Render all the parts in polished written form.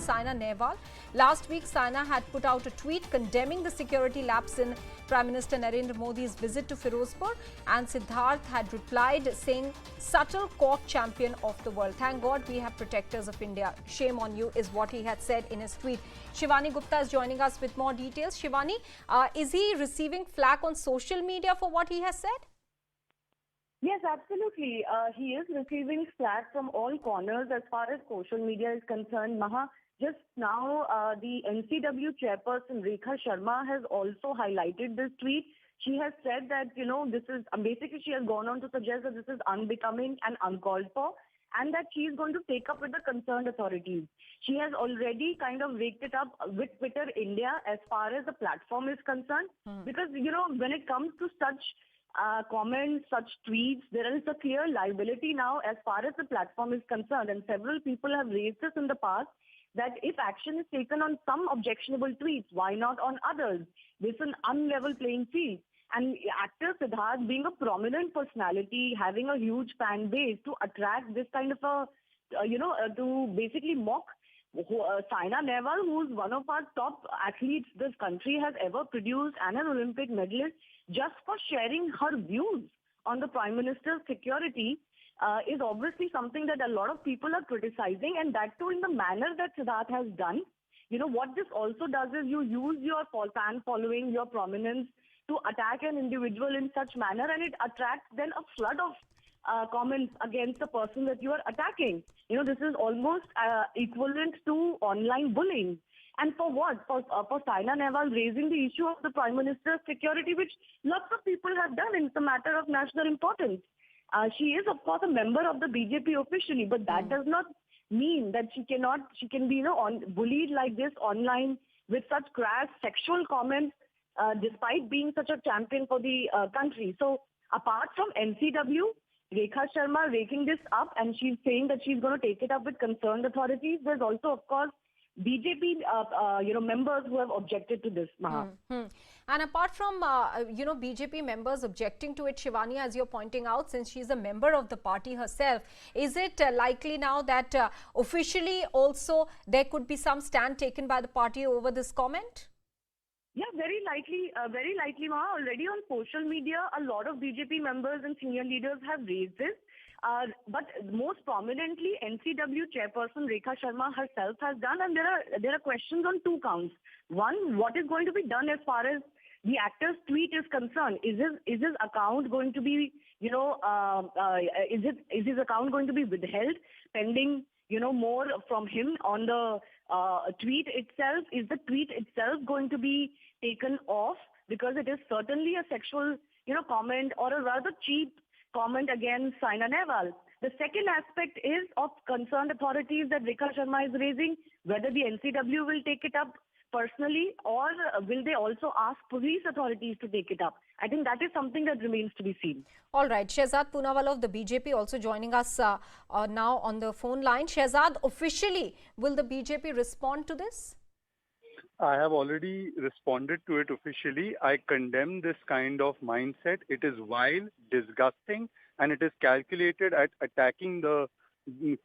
Saina Nehwal. Last week, Saina had put out a tweet condemning the security lapse in Prime Minister Narendra Modi's visit to Firozpur, and Siddharth had replied saying, "Subtle court champion of the world. Thank God we have protectors of India. Shame on you," is what he had said in his tweet. Shivani Gupta is joining us with more details. Shivani, is he receiving flack on social media for what he has said? Yes, absolutely. He is receiving flack from all corners as far as social media is concerned. Maha, just now, the NCW chairperson Rekha Sharma has also highlighted this tweet. She has said that, this is basically she has gone on to suggest that this is unbecoming and uncalled for, and that she is going to take up with the concerned authorities. She has already kind of raked it up with Twitter India as far as the platform is concerned. Because, when it comes to such comments, such tweets, there is a clear liability now as far as the platform is concerned. And several people have raised this in the past, that if action is taken on some objectionable tweets, why not on others? This is an unlevel playing field. And actor Siddharth, being a prominent personality, having a huge fan base, to attract this kind of to basically mock Saina Nehwal, who's one of our top athletes this country has ever produced and an Olympic medalist, just for sharing her views on the Prime Minister's security, is obviously something that a lot of people are criticizing, and that too in the manner that Siddharth has done. What this also does is you use your fan following, your prominence, to attack an individual in such manner, and it attracts then a flood of comments against the person that you are attacking. This is almost equivalent to online bullying. And for what? For Saina Nehwal raising the issue of the Prime Minister's security, which lots of people have done. It's a matter of national importance. She is, of course, a member of the BJP officially, but that does not mean that she can be, bullied like this online with such crass sexual comments, despite being such a champion for the country. So apart from NCW, Rekha Sharma raking this up, and she's saying that she's going to take it up with concerned authorities. There's also, of course, BJP, members who have objected to this, Maha. And apart from, BJP members objecting to it, Shivani, as you're pointing out, since she's a member of the party herself, is it likely now that officially also there could be some stand taken by the party over this comment? Yeah, very likely, Maha. Already on social media, a lot of BJP members and senior leaders have raised this. But most prominently, NCW chairperson Rekha Sharma herself has done, and there are questions on two counts. One, what is going to be done as far as the actor's tweet is concerned? Is his account going to be, is his account going to be withheld pending, more from him on the tweet itself? Is the tweet itself going to be taken off because it is certainly a sexual, comment, or a rather cheap comment against Saina Nehwal? The second aspect is of concerned authorities that Rekha Sharma is raising, whether the NCW will take it up personally, or will they also ask police authorities to take it up? I think that is something that remains to be seen. All right. Shehzad Poonawalla of the BJP also joining us now on the phone line. Shehzad, officially, will the BJP respond to this? I have already responded to it officially. I condemn this kind of mindset. It is vile, disgusting, and it is calculated at attacking the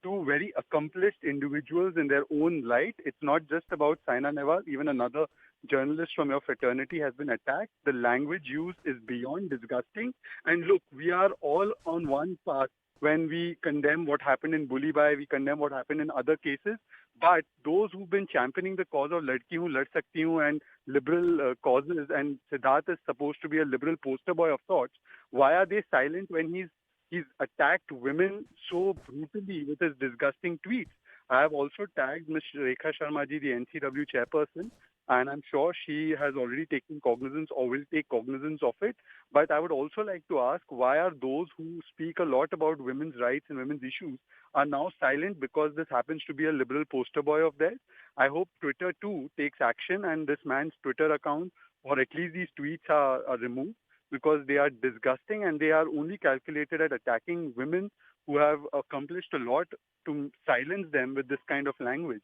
two very accomplished individuals in their own light. It's not just about Saina Nehwal. Even another journalist from your fraternity has been attacked. The language used is beyond disgusting. And look, we are all on one path. When we condemn what happened in Bulibai, we condemn what happened in other cases. But those who've been championing the cause of Ladki Hoon, Lad Sakti Hoon and liberal causes, and Siddharth is supposed to be a liberal poster boy of sorts, why are they silent when he's attacked women so brutally with his disgusting tweets? I have also tagged Ms. Rekha Sharma ji, the NCW chairperson, and I'm sure she has already taken cognizance or will take cognizance of it. But I would also like to ask, why are those who speak a lot about women's rights and women's issues are now silent because this happens to be a liberal poster boy of theirs? I hope Twitter too takes action and this man's Twitter account, or at least these tweets, are removed, because they are disgusting and they are only calculated at attacking women who have accomplished a lot, to silence them with this kind of language.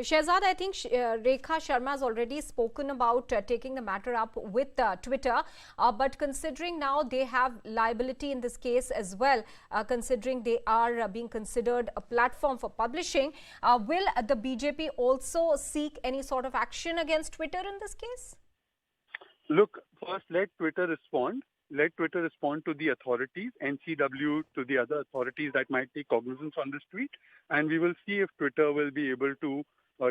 Shehzad, I think Rekha Sharma has already spoken about taking the matter up with Twitter, but considering now they have liability in this case as well, considering they are being considered a platform for publishing, will the BJP also seek any sort of action against Twitter in this case? Look, first let Twitter respond. Let Twitter respond to the authorities, NCW, to the other authorities that might take cognizance on this tweet. And we will see if Twitter will be able to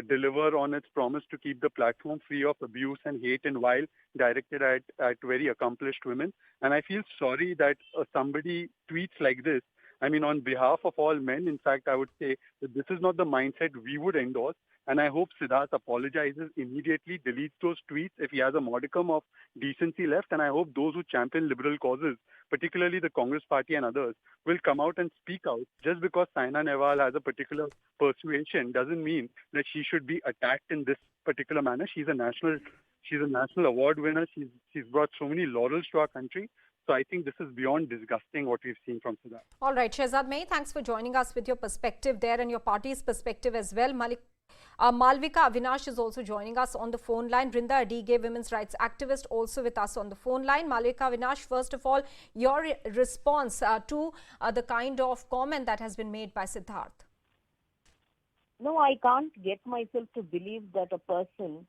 deliver on its promise to keep the platform free of abuse and hate and vile directed at very accomplished women. And I feel sorry that somebody tweets like this. I mean, on behalf of all men, in fact, I would say that this is not the mindset we would endorse. And I hope Siddharth apologizes immediately, deletes those tweets if he has a modicum of decency left. And I hope those who champion liberal causes, particularly the Congress party and others, will come out and speak out. Just because Saina Nehwal has a particular persuasion doesn't mean that she should be attacked in this particular manner. She's a national award winner. She's brought so many laurels to our country. So I think this is beyond disgusting what we've seen from Siddharth. All right, Shehzad May, thanks for joining us with your perspective there and your party's perspective as well. Malvika Avinash is also joining us on the phone line. Brinda Adige, women's rights activist, also with us on the phone line. Malvika Avinash, first of all, your response to the kind of comment that has been made by Siddharth. No, I can't get myself to believe that a person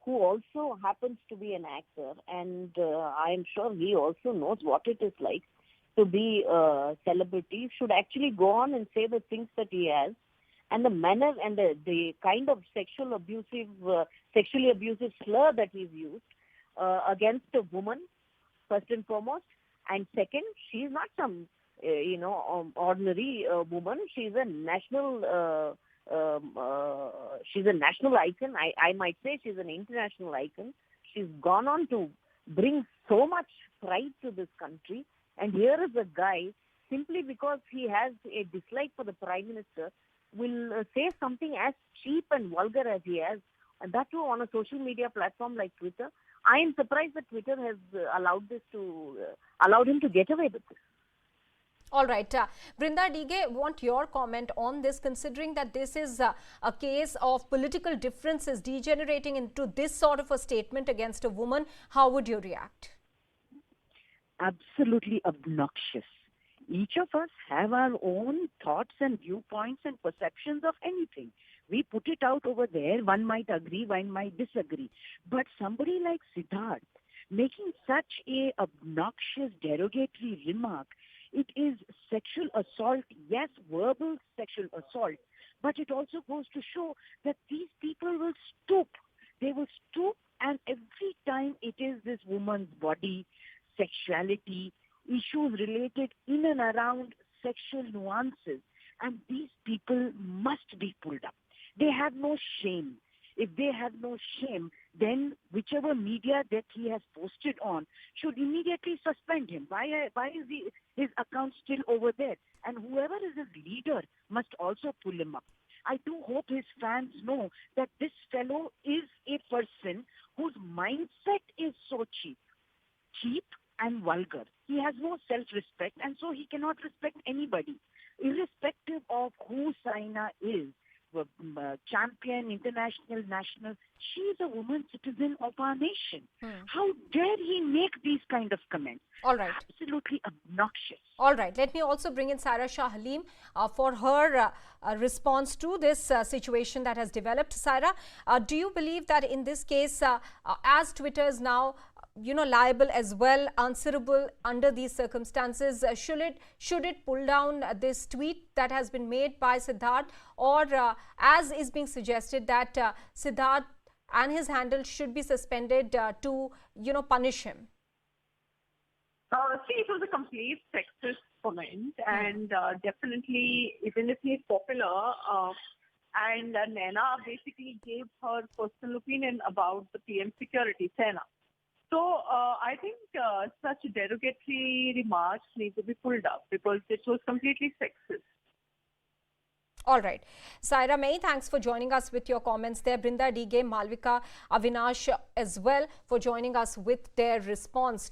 who also happens to be an actor, and I am sure he also knows what it is like to be a celebrity, should actually go on and say the things that he has. And the manner and the kind of sexually abusive slur that he's used against a woman, first and foremost. And second, she's not some, ordinary woman. She's a national icon. I might say she's an international icon. She's gone on to bring so much pride to this country. And here is a guy, simply because he has a dislike for the Prime Minister, will say something as cheap and vulgar as he has, and that too on a social media platform like Twitter. I am surprised that Twitter has allowed him to get away with this. All right. Brinda Adige, want your comment on this, considering that this is a case of political differences degenerating into this sort of a statement against a woman. How would you react? Absolutely obnoxious. Each of us have our own thoughts and viewpoints and perceptions of anything. We put it out over there. One might agree, one might disagree. But somebody like Siddharth making such a obnoxious, derogatory remark, it is sexual assault, yes, verbal sexual assault, but it also goes to show that these people will stoop. They will stoop, and every time it is this woman's body, sexuality, issues related in and around sexual nuances, and these people must be pulled up. They have no shame. If they have no shame, then whichever media that he has posted on should immediately suspend him. Why is his account still over there? And whoever is his leader must also pull him up. I do hope his fans know that this fellow is a person whose mindset is so cheap and vulgar. He has no self-respect, and so he cannot respect anybody, irrespective of who Saina is. Champion, international, national. She is a woman citizen of our nation. How dare he make these kind of comments? All right. Absolutely obnoxious. All right. Let me also bring in Saira Shah Halim for her response to this situation that has developed. Saira, do you believe that in this case, as Twitter is now liable as well, answerable under these circumstances, should it pull down this tweet that has been made by Siddharth, or as is being suggested that Siddharth and his handle should be suspended to punish him? See, it was a complete sexist comment, and definitely, even if he's popular, and Naina basically gave her personal opinion about the PM security, Sena. So I think such derogatory remarks need to be pulled up because it was completely sexist. All right. Saira May, thanks for joining us with your comments there. Brinda Adige, Malvika Avinash as well for joining us with their response.